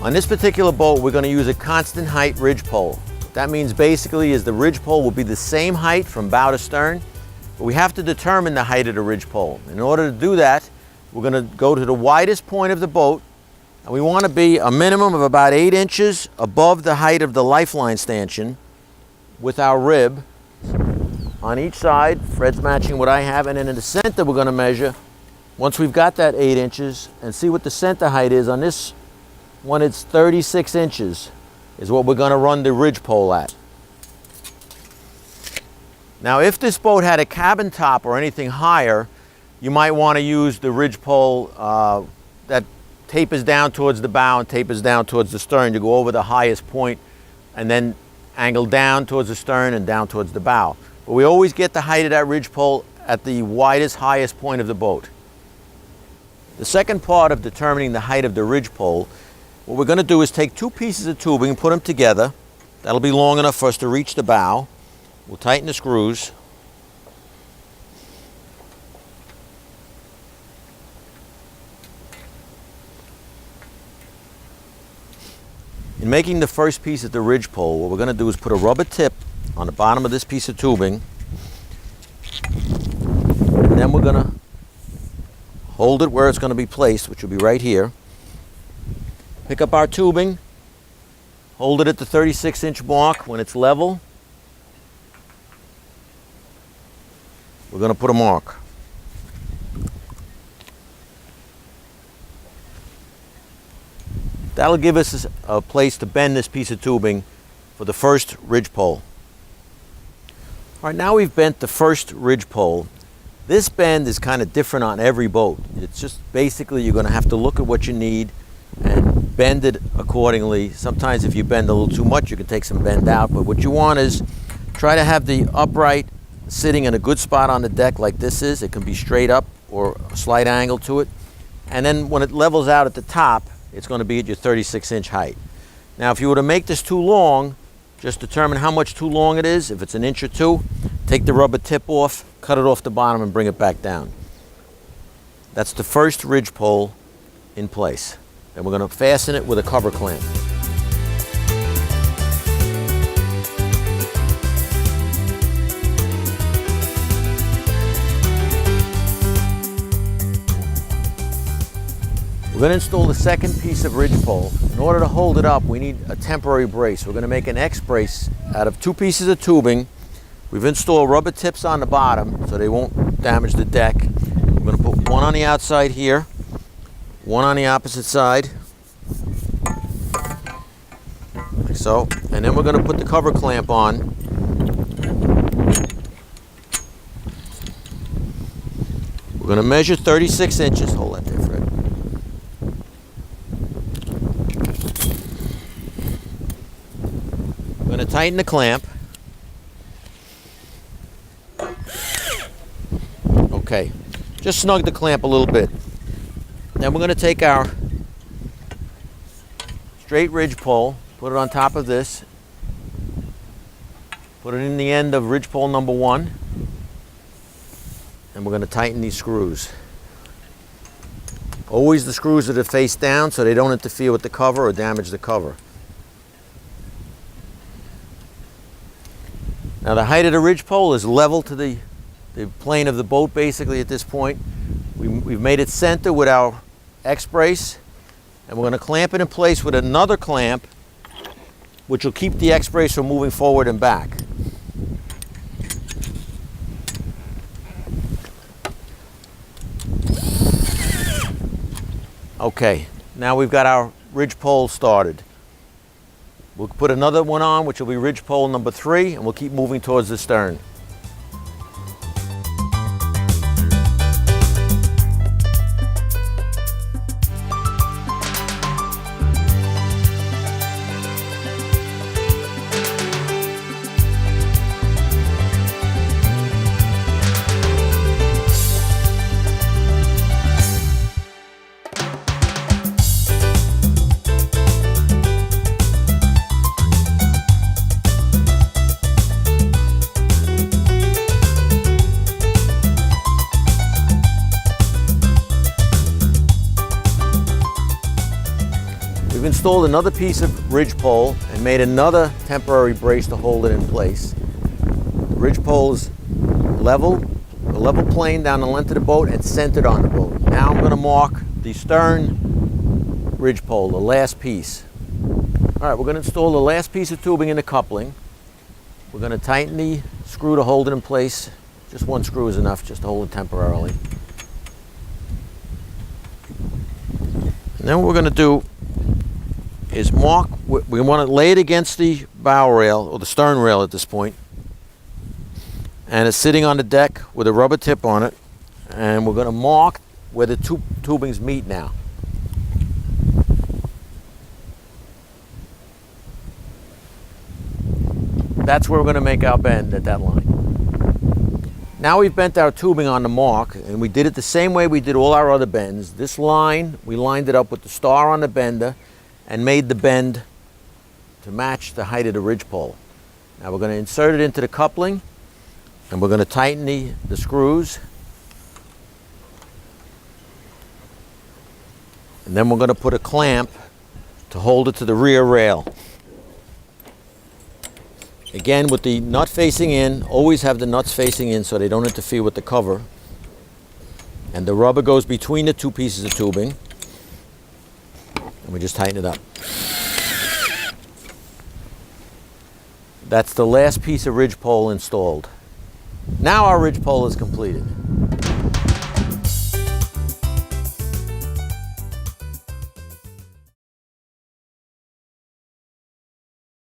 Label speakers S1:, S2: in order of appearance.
S1: On this particular boat, we're going to use a constant height ridge pole. What that means basically is the ridge pole will be the same height from bow to stern, but we have to determine the height of the ridge pole. In order to do that, we're going to go to the widest point of the boat, and we want to be a minimum of about 8 inches above the height of the lifeline stanchion with our rib on each side. Fred's matching what I have, and then in the center we're going to measure. Once we've got that 8 inches, and see what the center height is on this one, it's 36 inches is what we're going to run the ridge pole at. Now if this boat had a cabin top or anything higher, you might want to use the ridge pole that tapers down towards the bow and tapers down towards the stern. You go over the highest point and then angle down towards the stern and down towards the bow. But we always get the height of that ridge pole at the widest, highest point of the boat. The second part of determining the height of the ridge pole, what we're going to do is take 2 pieces of tubing and put them together. That'll be long enough for us to reach the bow. We'll tighten the screws. In making the first piece of the ridge pole, what we're going to do is put a rubber tip on the bottom of this piece of tubing, and then we're going to hold it where it's going to be placed, which will be right here. Pick up our tubing, hold it at the 36-inch mark. When it's level, we're going to put a mark. That'll give us a place to bend this piece of tubing for the first ridge pole. All right, now we've bent the first ridge pole. This bend is kind of different on every boat. It's just basically you're going to have to look at what you need and bend it accordingly. Sometimes if you bend a little too much, you can take some bend out, but what you want is try to have the upright sitting in a good spot on the deck like this is. It can be straight up or a slight angle to it. And then when it levels out at the top, it's going to be at your 36-inch height. Now if you were to make this too long, just determine how much too long it is. If it's 1 inch or 2, take the rubber tip off, cut it off the bottom and bring it back down. That's the first ridge pole in place. Then we're going to fasten it with a cover clamp. We're going to install the second piece of ridge pole. In order to hold it up, we need a temporary brace. We're going to make an X brace out of 2 pieces of tubing. We've installed rubber tips on the bottom so they won't damage the deck. We're going to put one on the outside here, one on the opposite side, like so, and then we're going to put the cover clamp on. We're going to measure 36 inches. Hold that there, Fred. We're going to tighten the clamp. Okay, just snug the clamp a little bit. Then we're going to take our straight ridge pole, put it on top of this, put it in the end of ridge pole number 1, and we're going to tighten these screws. Always the screws that are face down so they don't interfere with the cover or damage the cover. Now the height of the ridge pole is level to the plane of the boat basically at this point. We've made it center with our X brace, and we're going to clamp it in place with another clamp which will keep the X brace from moving forward and back. Okay, now we've got our ridge pole started. We'll put another one on, which will be ridge pole number 3, and we'll keep moving towards the stern. installed another piece of ridge pole and made another temporary brace to hold it in place. The ridge pole is level, a level plane down the length of the boat and centered on the boat. Now I'm going to mark the stern ridge pole, the last piece. All right, we're going to install the last piece of tubing in the coupling. We're going to tighten the screw to hold it in place. Just one screw is enough just to hold it temporarily. And then what we're going to do is mark, we want to lay it against the bow rail, or the stern rail at this point. And it's sitting on the deck with a rubber tip on it. And we're going to mark where the two tubings meet now. That's where we're going to make our bend, at that line. Now we've bent our tubing on the mark, and we did it the same way we did all our other bends. This line, we lined it up with the star on the bender and made the bend to match the height of the ridge pole. Now we're going to insert it into the coupling, and we're going to tighten the screws. And then we're going to put a clamp to hold it to the rear rail. Again, with the nut facing in, always have the nuts facing in so they don't interfere with the cover. And the rubber goes between the two pieces of tubing. And we just tighten it up. That's the last piece of ridge pole installed. Now our ridge pole is completed.